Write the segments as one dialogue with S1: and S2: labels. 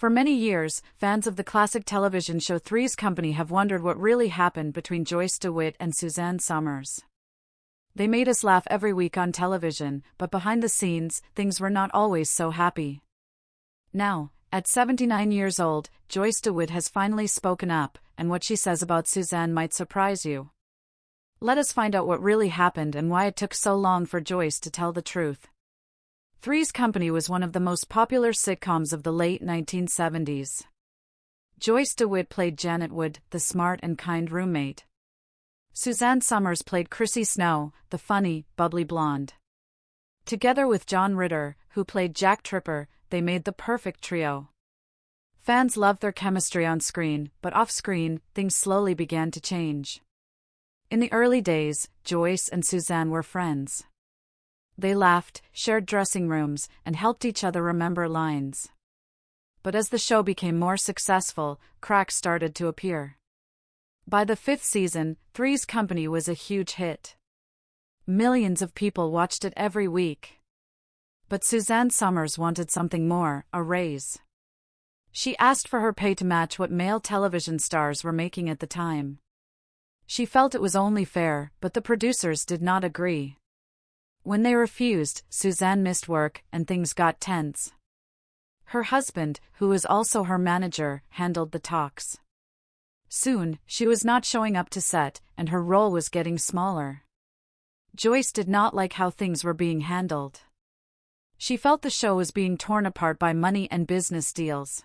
S1: For many years, fans of the classic television show Three's Company have wondered what really happened between Joyce DeWitt and Suzanne Somers. They made us laugh every week on television, but behind the scenes, things were not always so happy. Now, at 79 years old, Joyce DeWitt has finally spoken up, and what she says about Suzanne might surprise you. Let us find out what really happened and why it took so long for Joyce to tell the truth. Three's Company was one of the most popular sitcoms of the late 1970s. Joyce DeWitt played Janet Wood, the smart and kind roommate. Suzanne Somers played Chrissy Snow, the funny, bubbly blonde. Together with John Ritter, who played Jack Tripper, they made the perfect trio. Fans loved their chemistry on screen, but off-screen, things slowly began to change. In the early days, Joyce and Suzanne were friends. They laughed, shared dressing rooms, and helped each other remember lines. But as the show became more successful, cracks started to appear. By the fifth season, Three's Company was a huge hit. Millions of people watched it every week. But Suzanne Somers wanted something more, a raise. She asked for her pay to match what male television stars were making at the time. She felt it was only fair, but the producers did not agree. When they refused, Suzanne missed work, and things got tense. Her husband, who was also her manager, handled the talks. Soon, she was not showing up to set, and her role was getting smaller. Joyce did not like how things were being handled. She felt the show was being torn apart by money and business deals.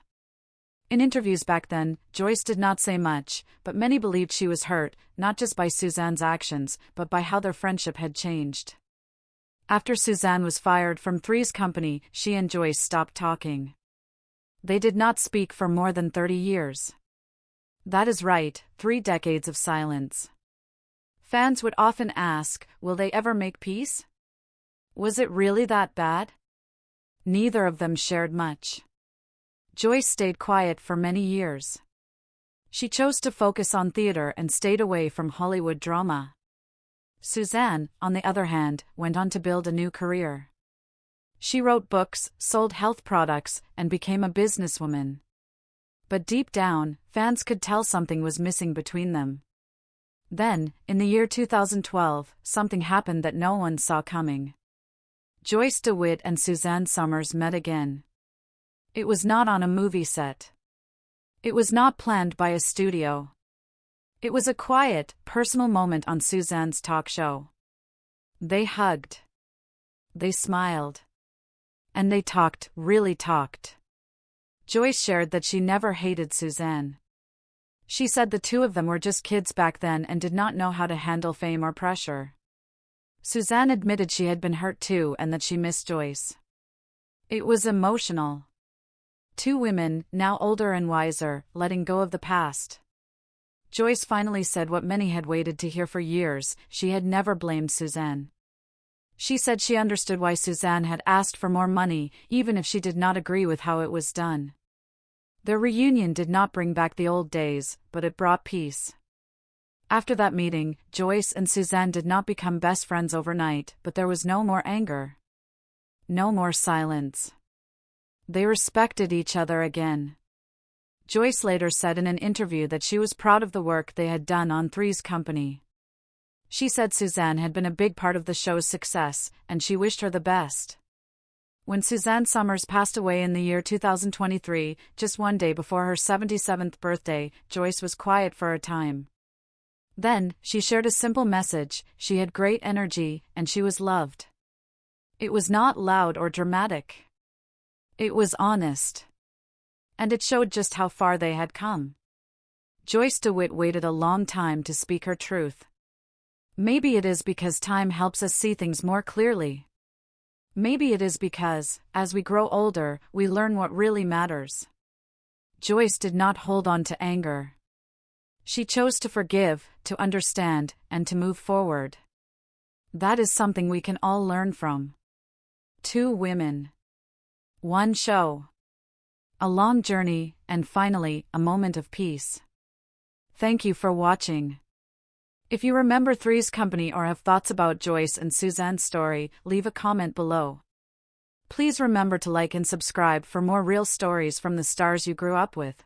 S1: In interviews back then, Joyce did not say much, but many believed she was hurt, not just by Suzanne's actions, but by how their friendship had changed. After Suzanne was fired from Three's Company, she and Joyce stopped talking. They did not speak for more than 30 years. That is right, 3 decades of silence. Fans would often ask, will they ever make peace? Was it really that bad? Neither of them shared much. Joyce stayed quiet for many years. She chose to focus on theater and stayed away from Hollywood drama. Suzanne, on the other hand, went on to build a new career. She wrote books, sold health products, and became a businesswoman. But deep down, fans could tell something was missing between them. Then, in the year 2012, something happened that no one saw coming. Joyce DeWitt and Suzanne Somers met again. It was not on a movie set. It was not planned by a studio. It was a quiet, personal moment on Suzanne's talk show. They hugged. They smiled. And they talked, really talked. Joyce shared that she never hated Suzanne. She said the two of them were just kids back then and did not know how to handle fame or pressure. Suzanne admitted she had been hurt too and that she missed Joyce. It was emotional. Two women, now older and wiser, letting go of the past. Joyce finally said what many had waited to hear for years: she had never blamed Suzanne. She said she understood why Suzanne had asked for more money, even if she did not agree with how it was done. Their reunion did not bring back the old days, but it brought peace. After that meeting, Joyce and Suzanne did not become best friends overnight, but there was no more anger. No more silence. They respected each other again. Joyce later said in an interview that she was proud of the work they had done on Three's Company. She said Suzanne had been a big part of the show's success, and she wished her the best. When Suzanne Somers passed away in the year 2023, just one day before her 77th birthday, Joyce was quiet for a time. Then, she shared a simple message: she had great energy, and she was loved. It was not loud or dramatic. It was honest. And it showed just how far they had come. Joyce DeWitt waited a long time to speak her truth. Maybe it is because time helps us see things more clearly. Maybe it is because, as we grow older, we learn what really matters. Joyce did not hold on to anger. She chose to forgive, to understand, and to move forward. That is something we can all learn from. 2 women. 1 show. A long journey, and finally, a moment of peace. Thank you for watching. If you remember Three's Company or have thoughts about Joyce and Suzanne's story, leave a comment below. Please remember to like and subscribe for more real stories from the stars you grew up with.